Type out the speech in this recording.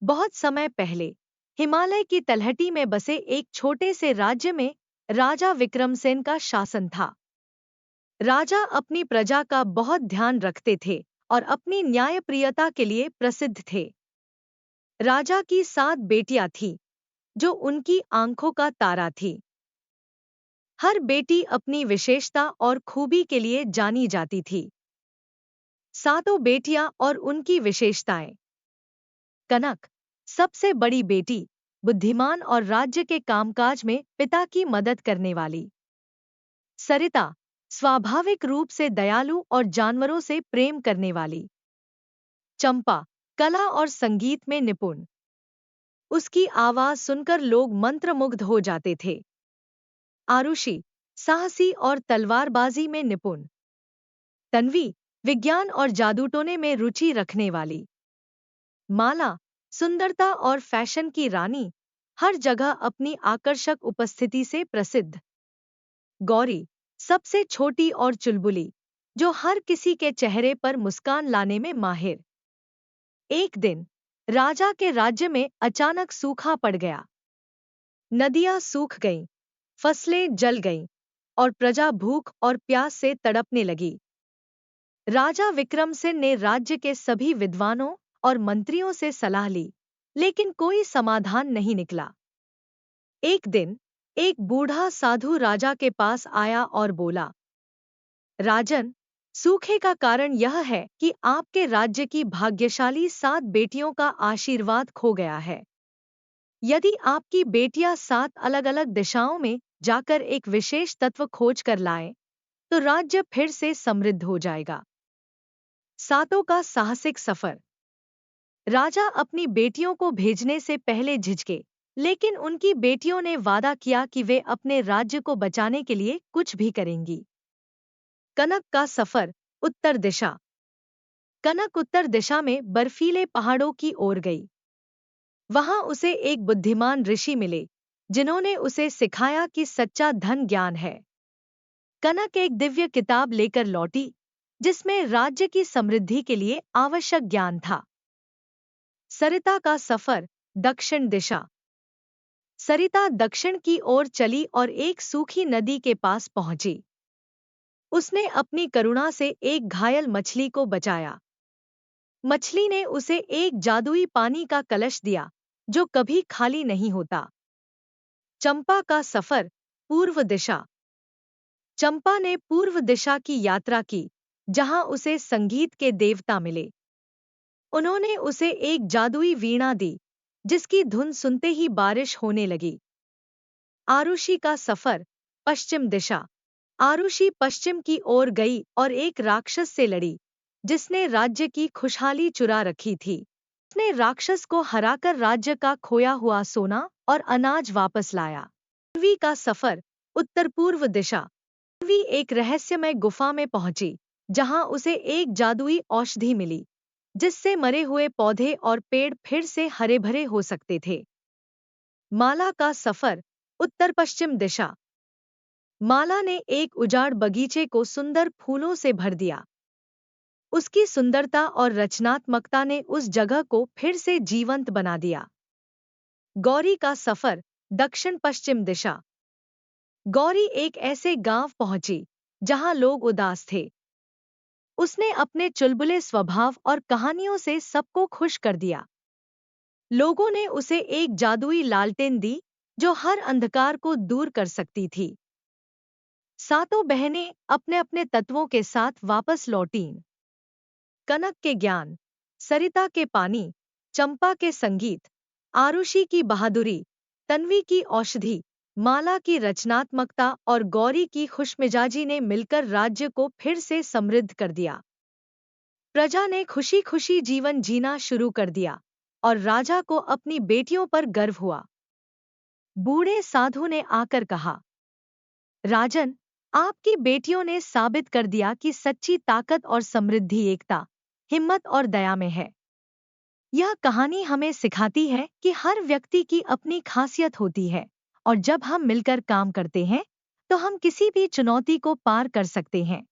बहुत समय पहले हिमालय की तलहटी में बसे एक छोटे से राज्य में राजा विक्रमसेन का शासन था। राजा अपनी प्रजा का बहुत ध्यान रखते थे और अपनी न्यायप्रियता के लिए प्रसिद्ध थे। राजा की 7 बेटियां थीं, जो उनकी आंखों का तारा थी। हर बेटी अपनी विशेषता और खूबी के लिए जानी जाती थी। सातों बेटियां और उनकी विशेषताएं। कनक, सबसे बड़ी बेटी, बुद्धिमान और राज्य के कामकाज में पिता की मदद करने वाली। सरिता, स्वाभाविक रूप से दयालु और जानवरों से प्रेम करने वाली। चंपा, कला और संगीत में निपुण। उसकी आवाज सुनकर लोग मंत्रमुग्ध हो जाते थे। आरुषि, साहसी और तलवारबाजी में निपुण। तन्वी, विज्ञान और जादूटोने में रुचि रखने वाली। माला, सुंदरता और फैशन की रानी, हर जगह अपनी आकर्षक उपस्थिति से प्रसिद्ध। गौरी, सबसे छोटी और चुलबुली, जो हर किसी के चेहरे पर मुस्कान लाने में माहिर। एक दिन राजा के राज्य में अचानक सूखा पड़ गया। नदियां सूख गईं, फसलें जल गईं और प्रजा भूख और प्यास से तड़पने लगी। राजा विक्रमसेन ने राज्य के सभी विद्वानों और मंत्रियों से सलाह ली, लेकिन कोई समाधान नहीं निकला। एक दिन एक बूढ़ा साधु राजा के पास आया और बोला, राजन, सूखे का कारण यह है कि आपके राज्य की भाग्यशाली 7 बेटियों का आशीर्वाद खो गया है। यदि आपकी बेटियां 7 अलग-अलग दिशाओं में जाकर एक विशेष तत्व खोज कर लाएं, तो राज्य फिर से समृद्ध हो जाएगा। सातों का साहसिक सफर। राजा अपनी बेटियों को भेजने से पहले झिझके, लेकिन उनकी बेटियों ने वादा किया कि वे अपने राज्य को बचाने के लिए कुछ भी करेंगी। कनक का सफर, उत्तर दिशा। कनक उत्तर दिशा में बर्फीले पहाड़ों की ओर गई। वहां उसे एक बुद्धिमान ऋषि मिले, जिन्होंने उसे सिखाया कि सच्चा धन ज्ञान है। कनक एक दिव्य किताब लेकर लौटी, जिसमें राज्य की समृद्धि के लिए आवश्यक ज्ञान था। सरिता का सफर, दक्षिण दिशा। सरिता दक्षिण की ओर चली और एक सूखी नदी के पास पहुंची। उसने अपनी करुणा से एक घायल मछली को बचाया। मछली ने उसे एक जादुई पानी का कलश दिया, जो कभी खाली नहीं होता। चंपा का सफर, पूर्व दिशा। चंपा ने पूर्व दिशा की यात्रा की, जहां उसे संगीत के देवता मिले। उन्होंने उसे एक जादुई वीणा दी, जिसकी धुन सुनते ही बारिश होने लगी। आरुषि का सफर, पश्चिम दिशा। आरुषि पश्चिम की ओर गई और एक राक्षस से लड़ी, जिसने राज्य की खुशहाली चुरा रखी थी। उसने राक्षस को हराकर राज्य का खोया हुआ सोना और अनाज वापस लाया। तन्वी का सफर, उत्तर पूर्व दिशा। तन्वी एक रहस्यमय गुफा में पहुंची, जहां उसे एक जादुई औषधि मिली, जिससे मरे हुए पौधे और पेड़ फिर से हरे भरे हो सकते थे। माला का सफर, उत्तर पश्चिम दिशा। माला ने एक उजाड़ बगीचे को सुंदर फूलों से भर दिया। उसकी सुंदरता और रचनात्मकता ने उस जगह को फिर से जीवंत बना दिया। गौरी का सफर, दक्षिण पश्चिम दिशा। गौरी एक ऐसे गांव पहुंची, जहां लोग उदास थे। उसने अपने चुलबुले स्वभाव और कहानियों से सबको खुश कर दिया। लोगों ने उसे एक जादुई लालटेन दी, जो हर अंधकार को दूर कर सकती थी। सातों बहनें अपने अपने तत्वों के साथ वापस लौटीं। कनक के ज्ञान, सरिता के पानी, चंपा के संगीत, आरुषि की बहादुरी, तन्वी की औषधि, माला की रचनात्मकता और गौरी की खुशमिजाजी ने मिलकर राज्य को फिर से समृद्ध कर दिया। प्रजा ने खुशी खुशी जीवन जीना शुरू कर दिया और राजा को अपनी बेटियों पर गर्व हुआ। बूढ़े साधु ने आकर कहा, राजन, आपकी बेटियों ने साबित कर दिया कि सच्ची ताकत और समृद्धि एकता, हिम्मत और दया में है। यह कहानी हमें सिखाती है कि हर व्यक्ति की अपनी खासियत होती है और जब हम मिलकर काम करते हैं, तो हम किसी भी चुनौती को पार कर सकते हैं।